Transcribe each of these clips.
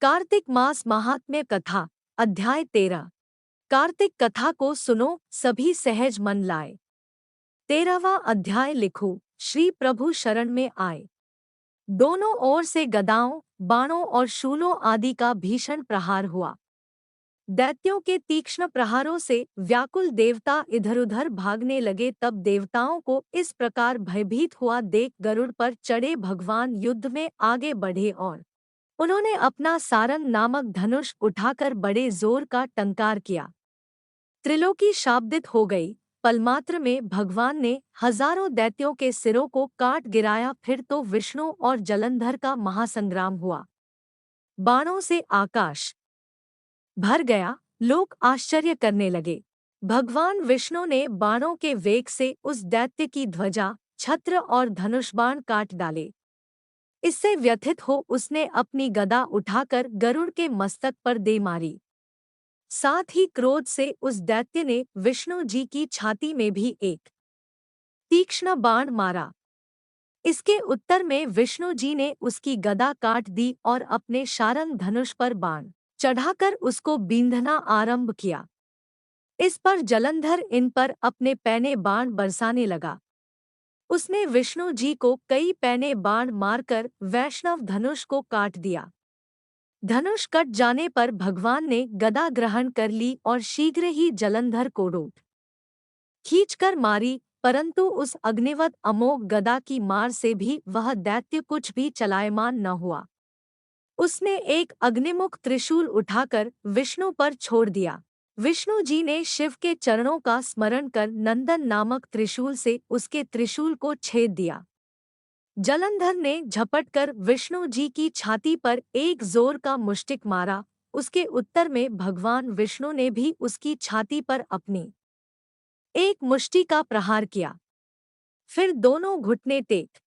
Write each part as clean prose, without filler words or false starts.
कार्तिक मास महात्म्य कथा अध्याय 13। कार्तिक कथा को सुनो, सभी सहज मन लाए। 13वां अध्याय लिखो। श्री प्रभु शरण में आए। दोनों ओर से गदाओं, बाणों और शूलों आदि का भीषण प्रहार हुआ। दैत्यों के तीक्ष्ण प्रहारों से व्याकुल देवता इधर-उधर भागने लगे। तब देवताओं को इस प्रकार भयभीत हुआ देख गरुड़ पर चढ़े भगवान युद्ध में आगे बढ़े और उन्होंने अपना सारंग नामक धनुष उठाकर बड़े जोर का टंकार किया। त्रिलोकी शाब्दित हो गई। पलमात्र में भगवान ने हजारों दैत्यों के सिरों को काट गिराया। फिर तो विष्णु और जलंधर का महासंग्राम हुआ। बाणों से आकाश भर गया। लोग आश्चर्य करने लगे। भगवान विष्णु ने बाणों के वेग से उस दैत्य की ध्वजा, छत्र और धनुष बाण काट डाले। इससे व्यथित हो उसने अपनी गदा उठाकर गरुड़ के मस्तक पर दे मारी। साथ ही क्रोध से उस दैत्य ने विष्णु जी की छाती में भी एक तीक्ष्ण बाण मारा। इसके उत्तर में विष्णु जी ने उसकी गदा काट दी और अपने शारंग धनुष पर बाण चढ़ाकर उसको बींधना आरंभ किया। इस पर जलंधर इन पर अपने पैने बाण बरसाने लगा। उसने विष्णु जी को कई पैने बाण मारकर वैष्णव धनुष को काट दिया। धनुष कट जाने पर भगवान ने गदा ग्रहण कर ली और शीघ्र ही जलंधर को रोट खींचकर मारी। परंतु उस अग्निवत अमोघ गदा की मार से भी वह दैत्य कुछ भी चलायमान न हुआ। उसने एक अग्निमुख त्रिशूल उठाकर विष्णु पर छोड़ दिया। विष्णु जी ने शिव के चरणों का स्मरण कर नंदन नामक त्रिशूल से उसके त्रिशूल को छेद दिया। जलंधर ने झपटकर विष्णु जी की छाती पर एक जोर का मुष्टिक मारा। उसके उत्तर में भगवान विष्णु ने भी उसकी छाती पर अपनी एक मुष्टि का प्रहार किया। फिर दोनों घुटने टेक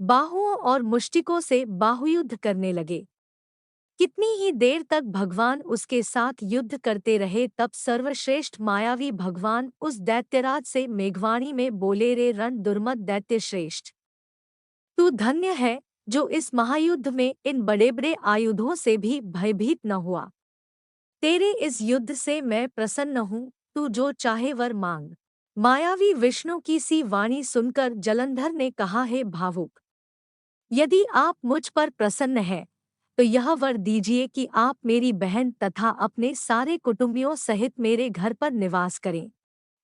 बाहुओं और मुष्टिकों से बाहुयुद्ध करने लगे। कितनी ही देर तक भगवान उसके साथ युद्ध करते रहे। तब सर्वश्रेष्ठ मायावी भगवान उस दैत्यराज से मेघवाणी में बोले, रे रण दुर्मत दैत्य श्रेष्ठ, तू धन्य है जो इस महायुद्ध में इन बड़े बड़े आयुधों से भी भयभीत न हुआ। तेरे इस युद्ध से मैं प्रसन्न हूँ, तू जो चाहे वर मांग। मायावी विष्णु की सी वाणी सुनकर जलंधर ने कहा, हे भावुक, यदि आप मुझ पर प्रसन्न हैं तो यह वर दीजिए कि आप मेरी बहन तथा अपने सारे कुटुंबियों सहित मेरे घर पर निवास करें।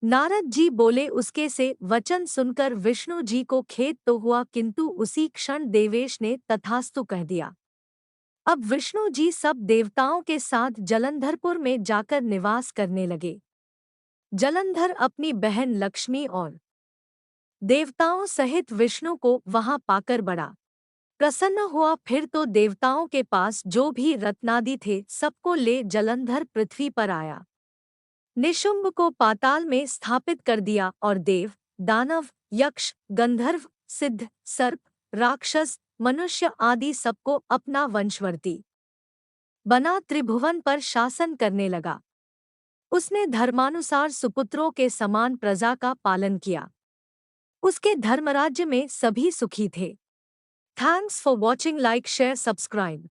नारद जी बोले। उसके से वचन सुनकर विष्णु जी को खेद तो हुआ, किंतु उसी क्षण देवेश ने तथास्तु कह दिया। अब विष्णु जी सब देवताओं के साथ जलंधरपुर में जाकर निवास करने लगे। जलंधर अपनी बहन लक्ष्मी और देवताओं सहित विष्णु को वहां पाकर बड़ा प्रसन्न हुआ। फिर तो देवताओं के पास जो भी रत्नादि थे सबको ले जलंधर पृथ्वी पर आया। निशुंभ को पाताल में स्थापित कर दिया और देव, दानव, यक्ष, गंधर्व, सिद्ध, सर्प, राक्षस, मनुष्य आदि सबको अपना वंशवर्ती बना त्रिभुवन पर शासन करने लगा। उसने धर्मानुसार सुपुत्रों के समान प्रजा का पालन किया। उसके धर्मराज्य में सभी सुखी थे। Thanks for watching. Like, share, subscribe.